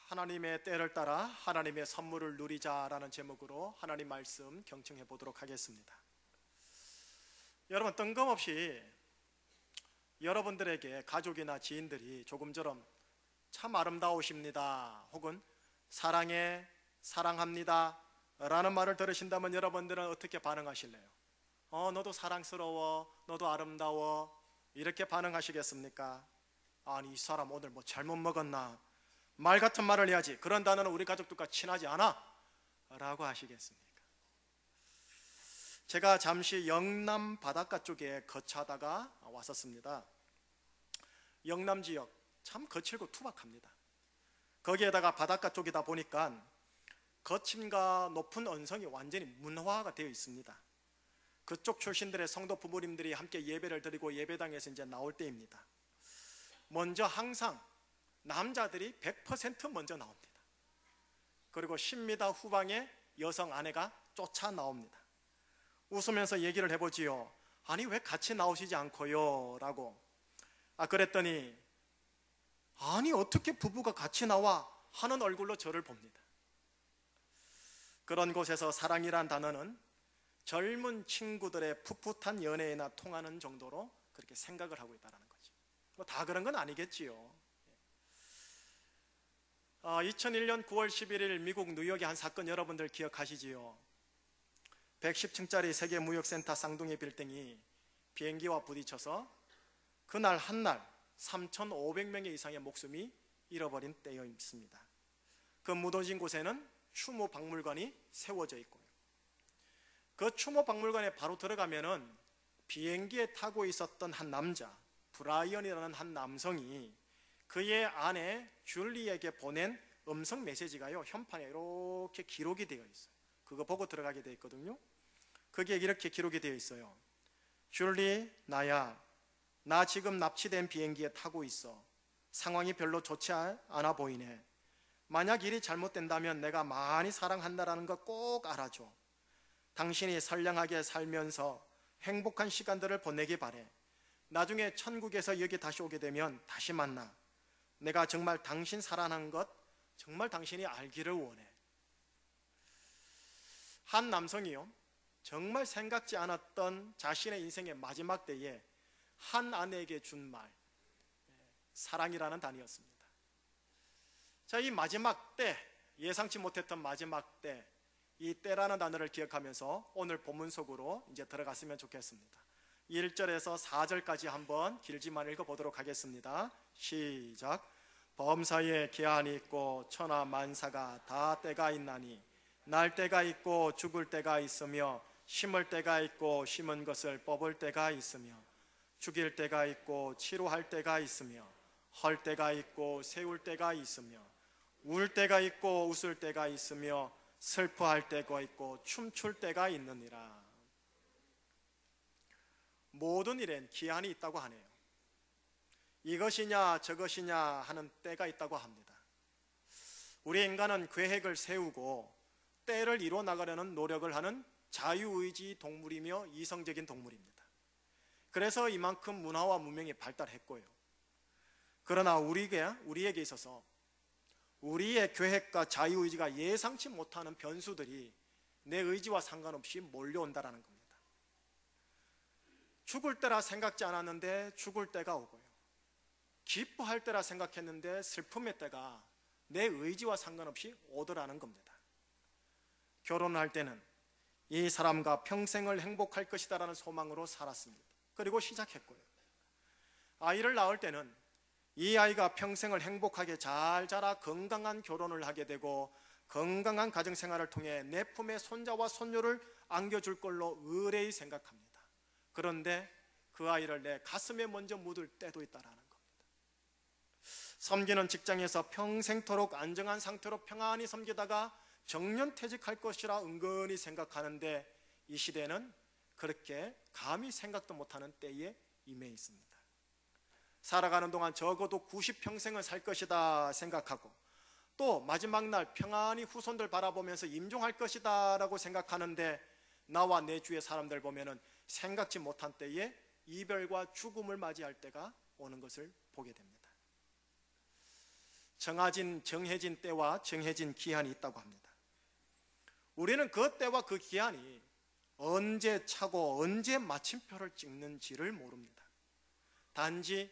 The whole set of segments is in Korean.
하나님의 때를 따라 하나님의 선물을 누리자라는 제목으로 하나님 말씀 경청해 보도록 하겠습니다. 여러분, 뜬금없이 여러분들에게 가족이나 지인들이 조금처럼 참 아름다우십니다 혹은 사랑해, 사랑합니다 라는 말을 들으신다면 여러분들은 어떻게 반응하실래요? 너도 사랑스러워, 너도 아름다워, 이렇게 반응하시겠습니까? 아니, 이 사람 오늘 뭐 잘못 먹었나, 말 같은 말을 해야지, 그런 단어는 우리 가족들과 친하지 않아 라고 하시겠습니까? 제가 잠시 영남 바닷가 쪽에 거처하다가 왔었습니다. 영남 지역 참 거칠고 투박합니다. 거기에다가 바닷가 쪽이다 보니까 거침과 높은 언성이 완전히 문화화가 되어 있습니다. 그쪽 출신들의 성도 부모님들이 함께 예배를 드리고 예배당에서 이제 나올 때입니다. 먼저 항상 남자들이 100% 먼저 나옵니다. 그리고 10m 후방에 여성 아내가 쫓아 나옵니다. 웃으면서 얘기를 해보지요. 아니, 왜 같이 나오시지 않고요? 라고. 그랬더니 아니, 어떻게 부부가 같이 나와? 하는 얼굴로 저를 봅니다. 그런 곳에서 사랑이란 단어는 젊은 친구들의 풋풋한 연애에나 통하는 정도로 그렇게 생각을 하고 있다는 거죠. 뭐 다 그런 건 아니겠지요. 2001년 9월 11일 미국 뉴욕의 한 사건 여러분들 기억하시지요? 110층짜리 세계무역센터 쌍둥이 빌딩이 비행기와 부딪혀서 그날 한날 3,500명 이상의 목숨이 잃어버린 때여 있습니다. 그 무너진 곳에는 추모 박물관이 세워져 있고요. 그 추모 박물관에 바로 들어가면은 비행기에 타고 있었던 한 남자, 브라이언이라는 한 남성이 그의 아내 줄리에게 보낸 음성 메시지가요, 현판에 이렇게 기록이 되어 있어요. 그거 보고 들어가게 되어 있거든요. 거기에 이렇게 기록이 되어 있어요. 줄리, 나야, 나 지금 납치된 비행기에 타고 있어. 상황이 별로 좋지 않아 보이네. 만약 일이 잘못된다면 내가 많이 사랑한다라는 거 꼭 알아줘. 당신이 선량하게 살면서 행복한 시간들을 보내기 바래. 나중에 천국에서 여기 다시 오게 되면 다시 만나. 내가 정말 당신 사랑하는 것 정말 당신이 알기를 원해. 한 남성이요, 정말 생각지 않았던 자신의 인생의 마지막 때에 한 아내에게 준 말, 사랑이라는 단어였습니다. 자, 이 마지막 때, 예상치 못했던 마지막 때, 이 때라는 단어를 기억하면서 오늘 본문 속으로 이제 들어갔으면 좋겠습니다. 1절에서 4절까지 한번 길지만 읽어보도록 하겠습니다. 시작. 범사에 계한이 있고 천하 만사가 다 때가 있나니 날 때가 있고 죽을 때가 있으며 심을 때가 있고 심은 것을 뽑을 때가 있으며 죽일 때가 있고 치료할 때가 있으며 헐 때가 있고 세울 때가 있으며 울 때가 있고 웃을 때가 있으며 슬퍼할 때가 있고 춤출 때가 있느니라. 모든 일엔 기한이 있다고 하네요. 이것이냐 저것이냐 하는 때가 있다고 합니다. 우리 인간은 계획을 세우고 때를 이뤄 나가려는 노력을 하는 자유의지 동물이며 이성적인 동물입니다. 그래서 이만큼 문화와 문명이 발달했고요. 그러나 우리에게 있어서 우리의 계획과 자유의지가 예상치 못하는 변수들이 내 의지와 상관없이 몰려온다는 겁니다. 죽을 때라 생각지 않았는데 죽을 때가 오고요. 기뻐할 때라 생각했는데 슬픔의 때가 내 의지와 상관없이 오더라는 겁니다. 결혼할 때는 이 사람과 평생을 행복할 것이다라는 소망으로 살았습니다. 그리고 시작했고요. 아이를 낳을 때는 이 아이가 평생을 행복하게 잘 자라 건강한 결혼을 하게 되고 건강한 가정생활을 통해 내 품에 손자와 손녀를 안겨줄 걸로 의뢰히 생각합니다. 그런데 그 아이를 내 가슴에 먼저 묻을 때도 있다는 겁니다. 섬기는 직장에서 평생토록 안정한 상태로 평안히 섬기다가 정년퇴직할 것이라 은근히 생각하는데 이 시대는 그렇게 감히 생각도 못하는 때에 임해 있습니다. 살아가는 동안 적어도 90평생은 살 것이다 생각하고 또 마지막 날 평안히 후손들 바라보면서 임종할 것이다 라고 생각하는데 나와 내 주위의 사람들 보면은 생각지 못한 때에 이별과 죽음을 맞이할 때가 오는 것을 보게 됩니다. 정해진 때와 정해진 기한이 있다고 합니다. 우리는 그 때와 그 기한이 언제 차고 언제 마침표를 찍는지를 모릅니다. 단지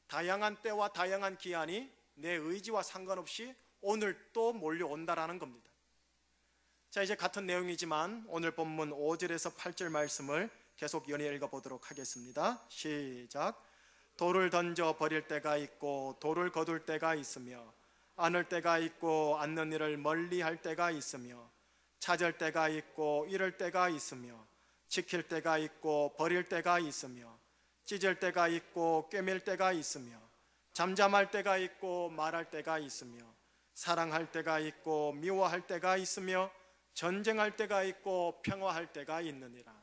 다양한 때와 다양한 기한이 내 의지와 상관없이 오늘 또 몰려온다라는 겁니다. 자, 이제 같은 내용이지만 오늘 본문 5절에서 8절 말씀을 계속 연이어 읽어보도록 하겠습니다. 시작. 돌을 던져 버릴 때가 있고 돌을 거둘 때가 있으며 안을 때가 있고 안는 일을 멀리 할 때가 있으며 찾을 때가 있고 잃을 때가 있으며 지킬 때가 있고 버릴 때가 있으며 찢을 때가 있고 꿰맬 때가 있으며 잠잠할 때가 있고 말할 때가 있으며 사랑할 때가 있고 미워할 때가 있으며 전쟁할 때가 있고 평화할 때가 있느니라.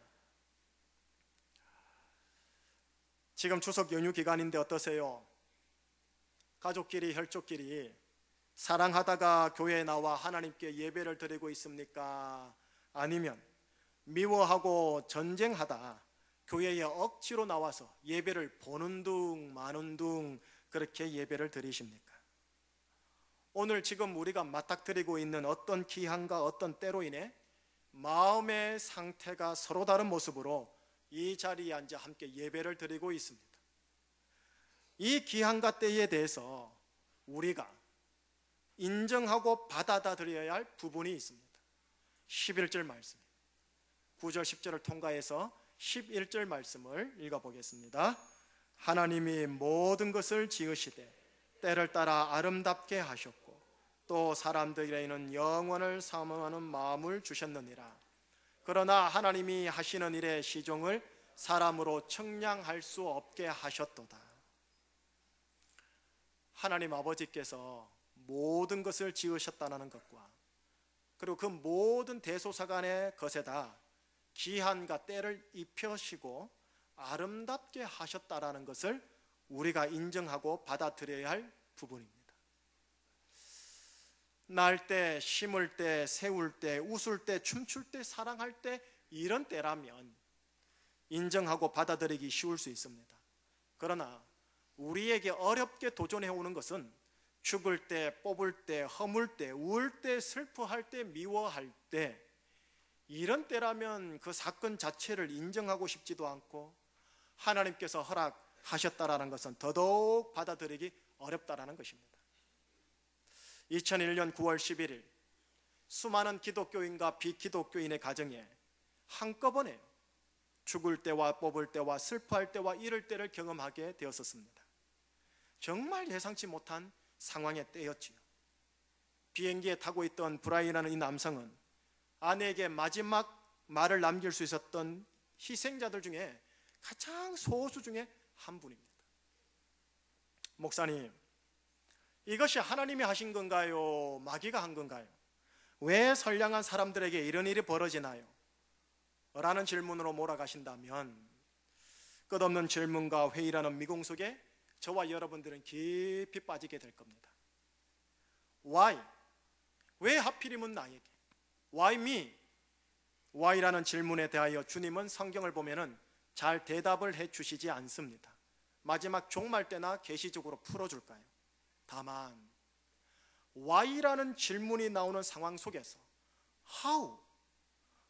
지금 추석 연휴 기간인데 어떠세요? 가족끼리 혈족끼리 사랑하다가 교회에 나와 하나님께 예배를 드리고 있습니까? 아니면 미워하고 전쟁하다 교회에 억지로 나와서 예배를 보는 둥 마는 둥 그렇게 예배를 드리십니까? 오늘 지금 우리가 맞닥뜨리고 있는 어떤 기한과 어떤 때로 인해 마음의 상태가 서로 다른 모습으로 이 자리에 앉아 함께 예배를 드리고 있습니다. 이 기한과 때에 대해서 우리가 인정하고 받아들여야 할 부분이 있습니다. 11절 말씀, 9절 10절을 통과해서 11절 말씀을 읽어보겠습니다. 하나님이 모든 것을 지으시되 때를 따라 아름답게 하셨고 또 사람들에게는 영원을 사모하는 마음을 주셨느니라. 그러나 하나님이 하시는 일의 시종을 사람으로 측량할 수 없게 하셨도다. 하나님 아버지께서 모든 것을 지으셨다는 것과 그리고 그 모든 대소사간의 것에다 기한과 때를 입혀시고 아름답게 하셨다라는 것을 우리가 인정하고 받아들여야 할 부분입니다. 날 때, 심을 때, 세울 때, 웃을 때, 춤출 때, 사랑할 때 이런 때라면 인정하고 받아들이기 쉬울 수 있습니다. 그러나 우리에게 어렵게 도전해 오는 것은 죽을 때, 뽑을 때, 허물 때, 울 때, 슬퍼할 때, 미워할 때 이런 때라면 그 사건 자체를 인정하고 싶지도 않고 하나님께서 허락하셨다라는 것은 더더욱 받아들이기 어렵다라는 것입니다. 2001년 9월 11일 수많은 기독교인과 비기독교인의 가정에 한꺼번에 죽을 때와 뽑을 때와 슬퍼할 때와 잃을 때를 경험하게 되었었습니다. 정말 예상치 못한 상황의 때였지요. 비행기에 타고 있던 브라이라는 이 남성은 아내에게 마지막 말을 남길 수 있었던 희생자들 중에 가장 소수 중에 한 분입니다. 목사님, 이것이 하나님이 하신 건가요? 마귀가 한 건가요? 왜 선량한 사람들에게 이런 일이 벌어지나요? 라는 질문으로 몰아가신다면 끝없는 질문과 회의라는 미궁 속에 저와 여러분들은 깊이 빠지게 될 겁니다. Why? 왜 하필이면 나에게? Why me? Why라는 질문에 대하여 주님은 성경을 보면은 잘 대답을 해주시지 않습니다. 마지막 종말 때나 계시적으로 풀어줄까요? 다만 Why라는 질문이 나오는 상황 속에서 How?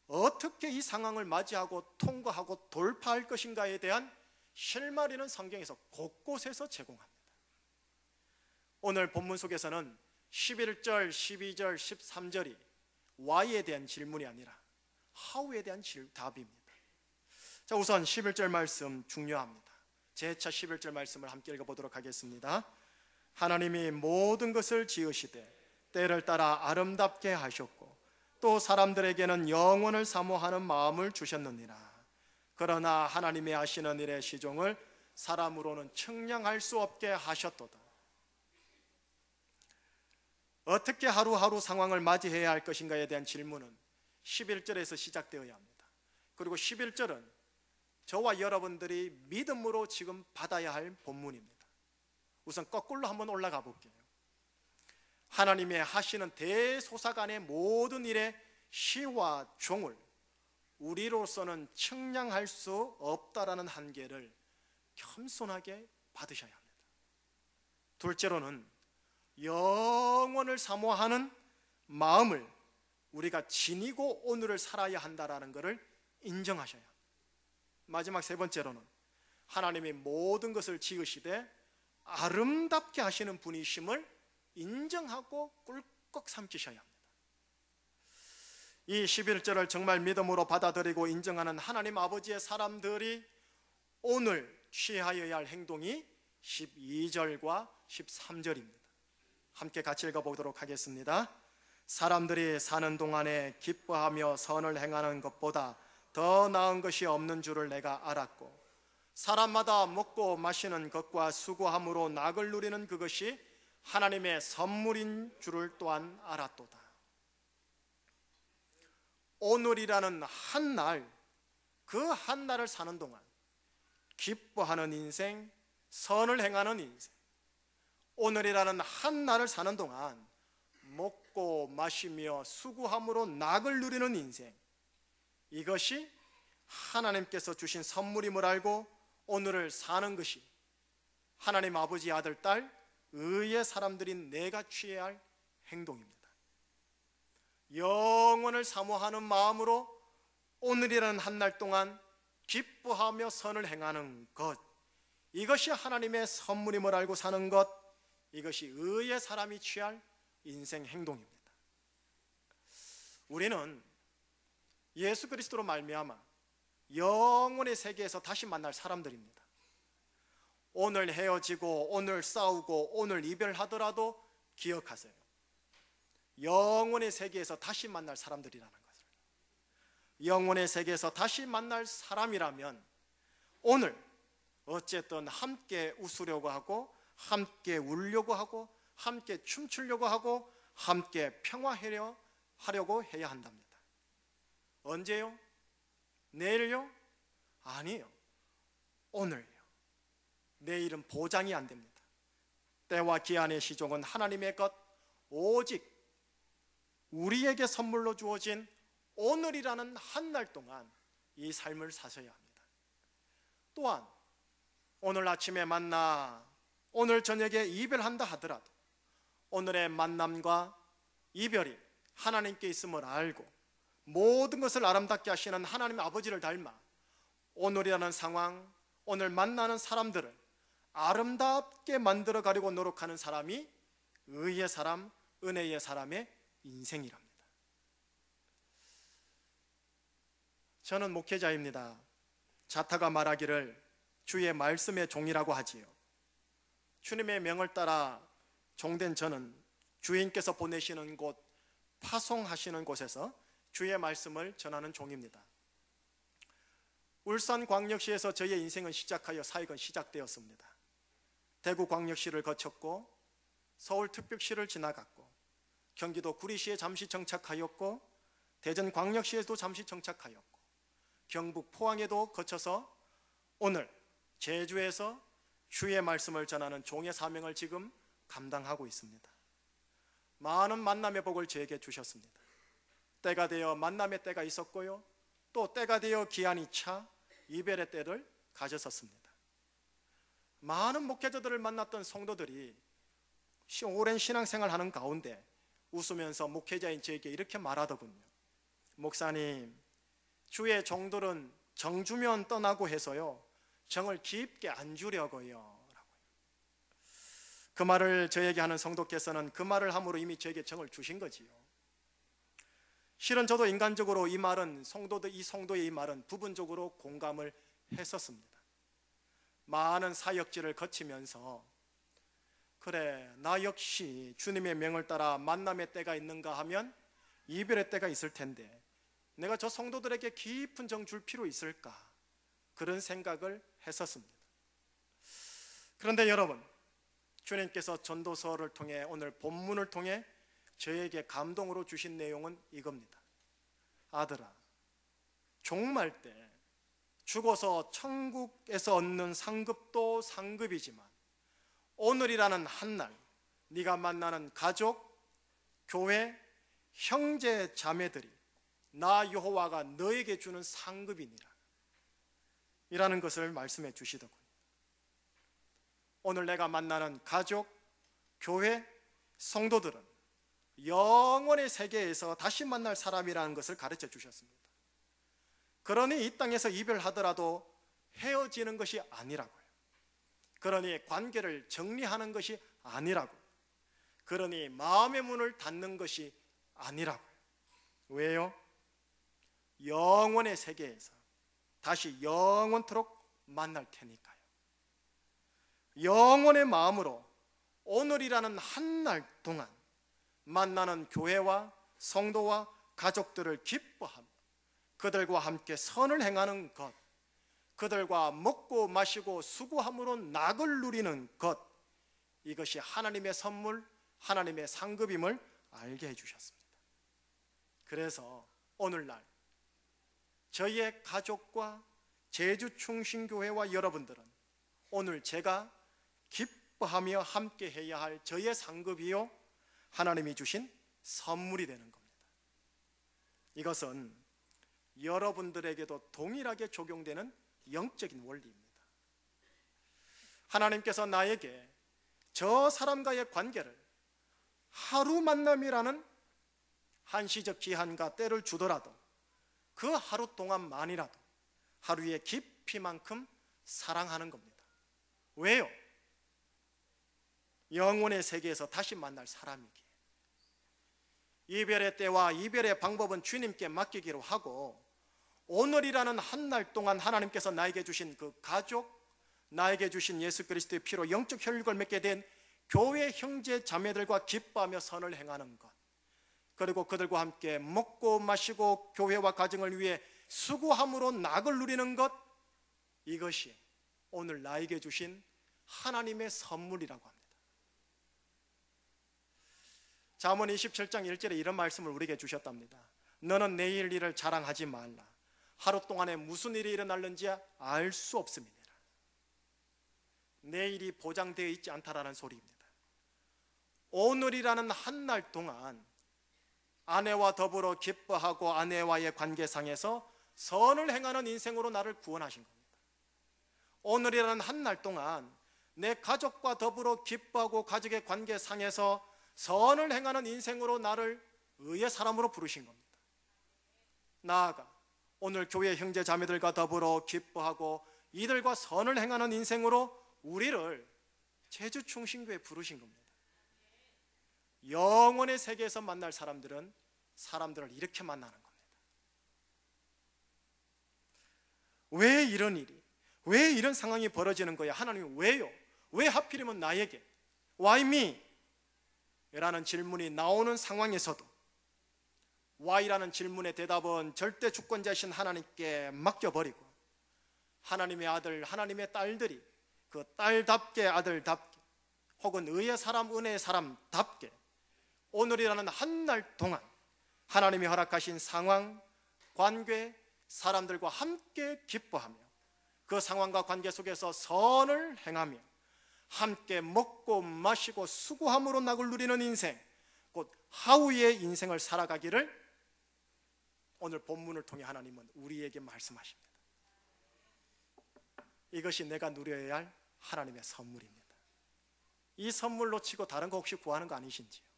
어떻게 이 상황을 맞이하고 통과하고 돌파할 것인가에 대한 실마리는 성경에서 곳곳에서 제공합니다. 오늘 본문 속에서는 11절, 12절, 13절이 Why에 대한 질문이 아니라 How에 대한 답입니다. 자, 우선 11절 말씀 중요합니다. 재차 11절 말씀을 함께 읽어보도록 하겠습니다. 하나님이 모든 것을 지으시되 때를 따라 아름답게 하셨고 또 사람들에게는 영원을 사모하는 마음을 주셨느니라. 그러나 하나님이 하시는 일의 시종을 사람으로는 측량할 수 없게 하셨도다. 어떻게 하루하루 상황을 맞이해야 할 것인가에 대한 질문은 11절에서 시작되어야 합니다. 그리고 11절은 저와 여러분들이 믿음으로 지금 받아야 할 본문입니다. 우선 거꾸로 한번 올라가 볼게요. 하나님의 하시는 대소사간의 모든 일의 시와 종을 우리로서는 측량할 수 없다라는 한계를 겸손하게 받으셔야 합니다. 둘째로는 영원을 사모하는 마음을 우리가 지니고 오늘을 살아야 한다는 것을 인정하셔야 합니다. 마지막 세 번째로는 하나님이 모든 것을 지으시되 아름답게 하시는 분이심을 인정하고 꿀꺽 삼키셔야 합니다. 이 11절을 정말 믿음으로 받아들이고 인정하는 하나님 아버지의 사람들이 오늘 취하여야 할 행동이 12절과 13절입니다. 함께 같이 읽어보도록 하겠습니다. 사람들이 사는 동안에 기뻐하며 선을 행하는 것보다 더 나은 것이 없는 줄을 내가 알았고 사람마다 먹고 마시는 것과 수고함으로 낙을 누리는 그것이 하나님의 선물인 줄을 또한 알았도다. 오늘이라는 한 날, 그 한 날을 사는 동안 기뻐하는 인생, 선을 행하는 인생, 오늘이라는 한 날을 사는 동안 먹고 마시며 수고함으로 낙을 누리는 인생, 이것이 하나님께서 주신 선물임을 알고 오늘을 사는 것이 하나님 아버지, 아들, 딸, 의의 사람들인 내가 취해야 할 행동입니다. 영원을 사모하는 마음으로 오늘이라는 한 날 동안 기뻐하며 선을 행하는 것, 이것이 하나님의 선물임을 알고 사는 것, 이것이 의의 사람이 취할 인생 행동입니다. 우리는 예수 그리스도로 말미암아 영원의 세계에서 다시 만날 사람들입니다. 오늘 헤어지고 오늘 싸우고 오늘 이별하더라도 기억하세요. 영원의 세계에서 다시 만날 사람들이라는 것을. 영원의 세계에서 다시 만날 사람이라면 오늘 어쨌든 함께 웃으려고 하고 함께 울려고 하고 함께 춤추려고 하고 함께 평화하려고 해야 한답니다. 언제요? 내일요? 아니요, 오늘요. 내일은 보장이 안 됩니다. 때와 기한의 시종은 하나님의 것, 오직 우리에게 선물로 주어진 오늘이라는 한 날 동안 이 삶을 사셔야 합니다. 또한 오늘 아침에 만나 오늘 저녁에 이별한다 하더라도 오늘의 만남과 이별이 하나님께 있음을 알고 모든 것을 아름답게 하시는 하나님 아버지를 닮아 오늘이라는 상황, 오늘 만나는 사람들을 아름답게 만들어 가려고 노력하는 사람이 의의 사람, 은혜의 사람의 인생이랍니다. 저는 목회자입니다. 자타가 말하기를 주의 말씀의 종이라고 하지요. 주님의 명을 따라 종된 저는 주인께서 보내시는 곳, 파송하시는 곳에서 주의 말씀을 전하는 종입니다. 울산광역시에서 저의 인생은 시작하여 사역은 시작되었습니다. 대구광역시를 거쳤고 서울특별시를 지나갔고 경기도 구리시에 잠시 정착하였고 대전광역시에도 잠시 정착하였고 경북 포항에도 거쳐서 오늘 제주에서 주의 말씀을 전하는 종의 사명을 지금 감당하고 있습니다. 많은 만남의 복을 저에게 주셨습니다. 때가 되어 만남의 때가 있었고요, 또 때가 되어 기한이 차 이별의 때를 가졌었습니다. 많은 목회자들을 만났던 성도들이 오랜 신앙생활 하는 가운데 웃으면서 목회자인 저에게 이렇게 말하더군요. 목사님, 주의 종들은 정 주면 떠나고 해서요 정을 깊게 안 주려고요. 그 말을 저에게 하는 성도께서는 그 말을 함으로 이미 저에게 정을 주신 거지요. 실은 저도 인간적으로 이 말은 이 성도의 이 말은 부분적으로 공감을 했었습니다. 많은 사역지를 거치면서 그래, 나 역시 주님의 명을 따라 만남의 때가 있는가 하면 이별의 때가 있을 텐데 내가 저 성도들에게 깊은 정 줄 필요 있을까, 그런 생각을 했었습니다. 그런데 여러분, 주님께서 전도서를 통해 오늘 본문을 통해 저에게 감동으로 주신 내용은 이겁니다. 아들아, 종말 때 죽어서 천국에서 얻는 상급도 상급이지만 오늘이라는 한날 네가 만나는 가족, 교회, 형제, 자매들이 나 여호와가 너에게 주는 상급이니라, 이라는 것을 말씀해 주시더군요. 오늘 내가 만나는 가족, 교회, 성도들은 영원의 세계에서 다시 만날 사람이라는 것을 가르쳐 주셨습니다. 그러니 이 땅에서 이별하더라도 헤어지는 것이 아니라고요. 그러니 관계를 정리하는 것이 아니라고요. 그러니 마음의 문을 닫는 것이 아니라고요. 왜요? 영원의 세계에서 다시 영원토록 만날 테니까요. 영원의 마음으로 오늘이라는 한 날 동안 만나는 교회와 성도와 가족들을 기뻐하며 그들과 함께 선을 행하는 것, 그들과 먹고 마시고 수고함으로 낙을 누리는 것, 이것이 하나님의 선물, 하나님의 상급임을 알게 해주셨습니다. 그래서 오늘날 저희의 가족과 제주충신교회와 여러분들은 오늘 제가 기뻐하며 함께 해야 할 저희의 상급이요, 하나님이 주신 선물이 되는 겁니다. 이것은 여러분들에게도 동일하게 적용되는 영적인 원리입니다. 하나님께서 나에게 저 사람과의 관계를 하루 만남이라는 한시적 기한과 때를 주더라도 그 하루 동안만이라도 하루의 깊이만큼 사랑하는 겁니다. 왜요? 영혼의 세계에서 다시 만날 사람이기에. 이별의 때와 이별의 방법은 주님께 맡기기로 하고, 오늘이라는 한 날 동안 하나님께서 나에게 주신 그 가족, 나에게 주신 예수 그리스도의 피로 영적 혈육을 맺게 된 교회 형제 자매들과 기뻐하며 선을 행하는 것, 그리고 그들과 함께 먹고 마시고 교회와 가정을 위해 수고함으로 낙을 누리는 것, 이것이 오늘 나에게 주신 하나님의 선물이라고 합니다. 잠언 27장 1절에 이런 말씀을 우리에게 주셨답니다. 너는 내일 일을 자랑하지 말라. 하루 동안에 무슨 일이 일어날는지 알 수 없음이니라. 내일이 보장되어 있지 않다라는 소리입니다. 오늘이라는 한 날 동안 아내와 더불어 기뻐하고 아내와의 관계상에서 선을 행하는 인생으로 나를 구원하신 겁니다. 오늘이라는 한 날 동안 내 가족과 더불어 기뻐하고 가족의 관계상에서 선을 행하는 인생으로 나를 의의 사람으로 부르신 겁니다. 나아가 오늘 교회 형제 자매들과 더불어 기뻐하고 이들과 선을 행하는 인생으로 우리를 제주충신교회에 부르신 겁니다. 영원의 세계에서 만날 사람들은 사람들을 이렇게 만나는 겁니다. 왜 이런 일이, 왜 이런 상황이 벌어지는 거야? 하나님 왜요? 왜 하필이면 나에게? Why me? 라는 질문이 나오는 상황에서도 Why라는 질문의 대답은 절대 주권자이신 하나님께 맡겨버리고, 하나님의 아들, 하나님의 딸들이 그 딸답게 아들답게 혹은 의의 사람, 은혜의 사람답게 오늘이라는 한 날 동안 하나님이 허락하신 상황, 관계, 사람들과 함께 기뻐하며 그 상황과 관계 속에서 선을 행하며 함께 먹고 마시고 수고함으로 낙을 누리는 인생, 곧 하우의 인생을 살아가기를 오늘 본문을 통해 하나님은 우리에게 말씀하십니다. 이것이 내가 누려야 할 하나님의 선물입니다. 이 선물 놓치고 다른 거 혹시 구하는 거 아니신지요?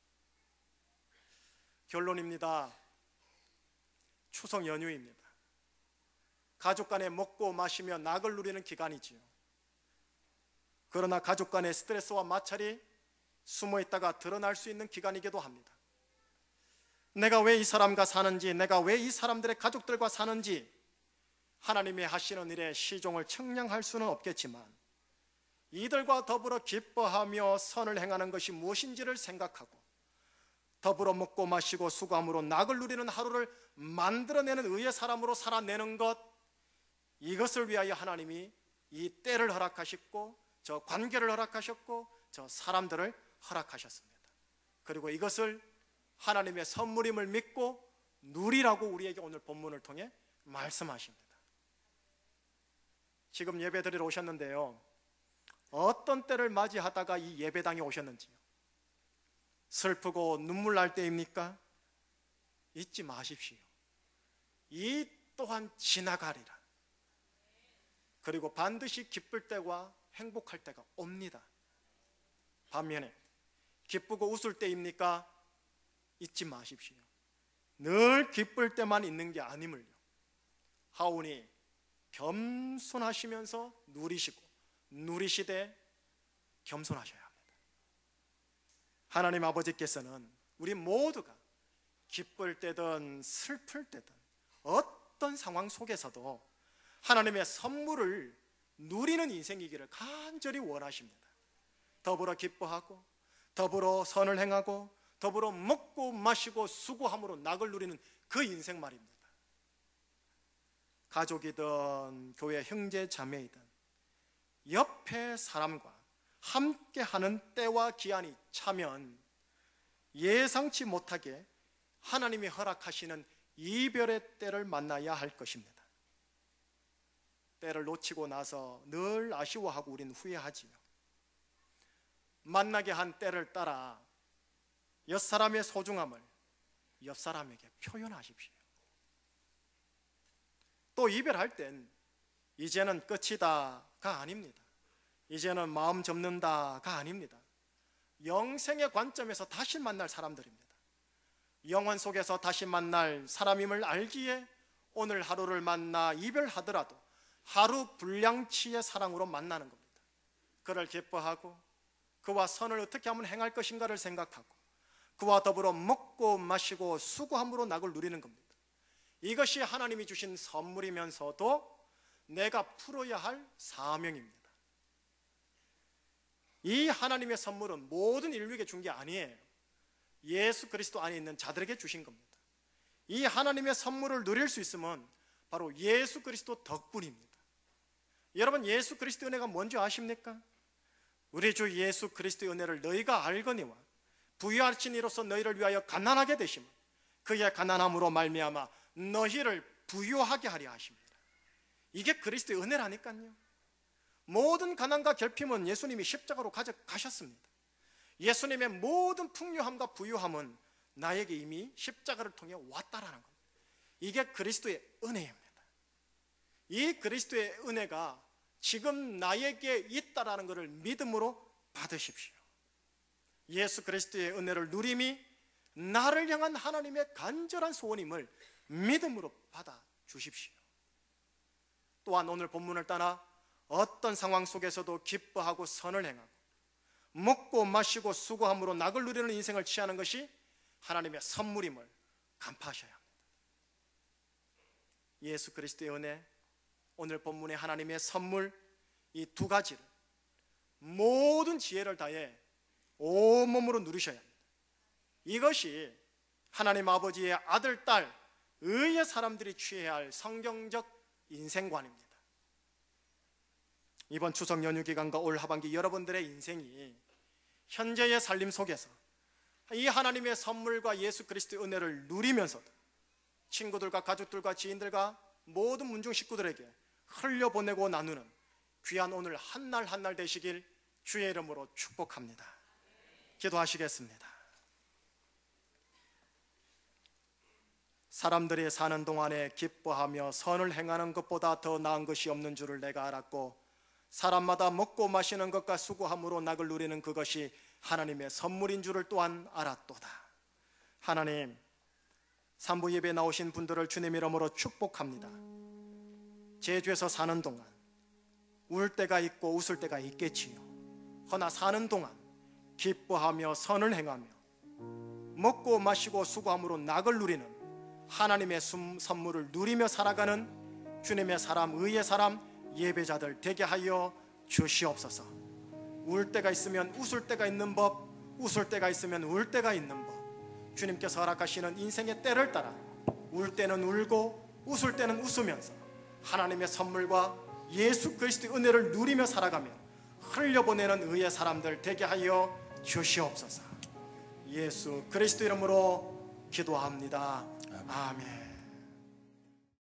결론입니다. 추석 연휴입니다. 가족 간에 먹고 마시며 낙을 누리는 기간이지요. 그러나 가족 간의 스트레스와 마찰이 숨어있다가 드러날 수 있는 기간이기도 합니다. 내가 왜 이 사람과 사는지, 내가 왜 이 사람들의 가족들과 사는지 하나님이 하시는 일에 시종을 청량할 수는 없겠지만 이들과 더불어 기뻐하며 선을 행하는 것이 무엇인지를 생각하고 더불어 먹고 마시고 수고함으로 낙을 누리는 하루를 만들어내는 의의 사람으로 살아내는 것, 이것을 위하여 하나님이 이 때를 허락하셨고 저 관계를 허락하셨고 저 사람들을 허락하셨습니다. 그리고 이것을 하나님의 선물임을 믿고 누리라고 우리에게 오늘 본문을 통해 말씀하십니다. 지금 예배드리러 오셨는데요, 어떤 때를 맞이하다가 이 예배당에 오셨는지요? 슬프고 눈물 날 때입니까? 잊지 마십시오. 이 또한 지나가리라. 그리고 반드시 기쁠 때와 행복할 때가 옵니다. 반면에 기쁘고 웃을 때입니까? 잊지 마십시오. 늘 기쁠 때만 있는 게 아님을요. 하오니 겸손하시면서 누리시고 누리시되 겸손하셔야 합니다. 하나님 아버지께서는 우리 모두가 기쁠 때든 슬플 때든 어떤 상황 속에서도 하나님의 선물을 누리는 인생이기를 간절히 원하십니다. 더불어 기뻐하고 더불어 선을 행하고 더불어 먹고 마시고 수고함으로 낙을 누리는 그 인생 말입니다. 가족이든 교회 형제 자매이든 옆에 사람과 함께하는 때와 기한이 차면 예상치 못하게 하나님이 허락하시는 이별의 때를 만나야 할 것입니다. 때를 놓치고 나서 늘 아쉬워하고 우리는 후회하지요. 만나게 한 때를 따라 옆사람의 소중함을 옆사람에게 표현하십시오. 또 이별할 땐 이제는 끝이다가 아닙니다. 이제는 마음 접는다가 아닙니다. 영생의 관점에서 다시 만날 사람들입니다. 영원 속에서 다시 만날 사람임을 알기에 오늘 하루를 만나 이별하더라도 하루 분량치의 사랑으로 만나는 겁니다. 그를 기뻐하고 그와 선을 어떻게 하면 행할 것인가를 생각하고 그와 더불어 먹고 마시고 수고함으로 낙을 누리는 겁니다. 이것이 하나님이 주신 선물이면서도 내가 풀어야 할 사명입니다. 이 하나님의 선물은 모든 인류에게 준 게 아니에요. 예수 그리스도 안에 있는 자들에게 주신 겁니다. 이 하나님의 선물을 누릴 수 있으면 바로 예수 그리스도 덕분입니다. 여러분, 예수 그리스도의 은혜가 뭔지 아십니까? 우리 주 예수 그리스도의 은혜를 너희가 알거니와 부유하신 이로써 너희를 위하여 가난하게 되심, 그의 가난함으로 말미암아 너희를 부유하게 하려 하십니다. 이게 그리스도의 은혜라니까요. 모든 가난과 결핍은 예수님이 십자가로 가져가셨습니다. 예수님의 모든 풍요함과 부유함은 나에게 이미 십자가를 통해 왔다라는 겁니다. 이게 그리스도의 은혜입니다. 이 그리스도의 은혜가 지금 나에게 있다라는 것을 믿음으로 받으십시오. 예수 그리스도의 은혜를 누림이 나를 향한 하나님의 간절한 소원임을 믿음으로 받아 주십시오. 또한 오늘 본문을 따라 어떤 상황 속에서도 기뻐하고 선을 행하고 먹고 마시고 수고함으로 낙을 누리는 인생을 취하는 것이 하나님의 선물임을 간파하셔야 합니다. 예수 그리스도의 은혜, 오늘 본문의 하나님의 선물, 이 두 가지를 모든 지혜를 다해 온몸으로 누리셔야 합니다. 이것이 하나님 아버지의 아들, 딸, 의의 사람들이 취해야 할 성경적 인생관입니다. 이번 추석 연휴 기간과 올 하반기 여러분들의 인생이 현재의 살림 속에서 이 하나님의 선물과 예수 그리스도의 은혜를 누리면서도 친구들과 가족들과 지인들과 모든 문중 식구들에게 흘려보내고 나누는 귀한 오늘 한날 한날 되시길 주의 이름으로 축복합니다. 기도하시겠습니다. 사람들이 사는 동안에 기뻐하며 선을 행하는 것보다 더 나은 것이 없는 줄을 내가 알았고, 사람마다 먹고 마시는 것과 수고함으로 낙을 누리는 그것이 하나님의 선물인 줄을 또한 알았도다. 하나님, 산부 예배 나오신 분들을 주님 이름으로 축복합니다. 제주에서 사는 동안 울 때가 있고 웃을 때가 있겠지요. 허나 사는 동안 기뻐하며 선을 행하며 먹고 마시고 수고함으로 낙을 누리는 하나님의 선물을 누리며 살아가는 주님의 사람, 의의 사람, 예배자들 되게 하여 주시옵소서. 울 때가 있으면 웃을 때가 있는 법, 웃을 때가 있으면 울 때가 있는 법, 주님께서 허락하시는 인생의 때를 따라 울 때는 울고 웃을 때는 웃으면서 하나님의 선물과 예수 그리스도의 은혜를 누리며 살아가며 흘려보내는 의의 사람들 되게 하여 주시옵소서. 예수 그리스도 이름으로 기도합니다. 아멘.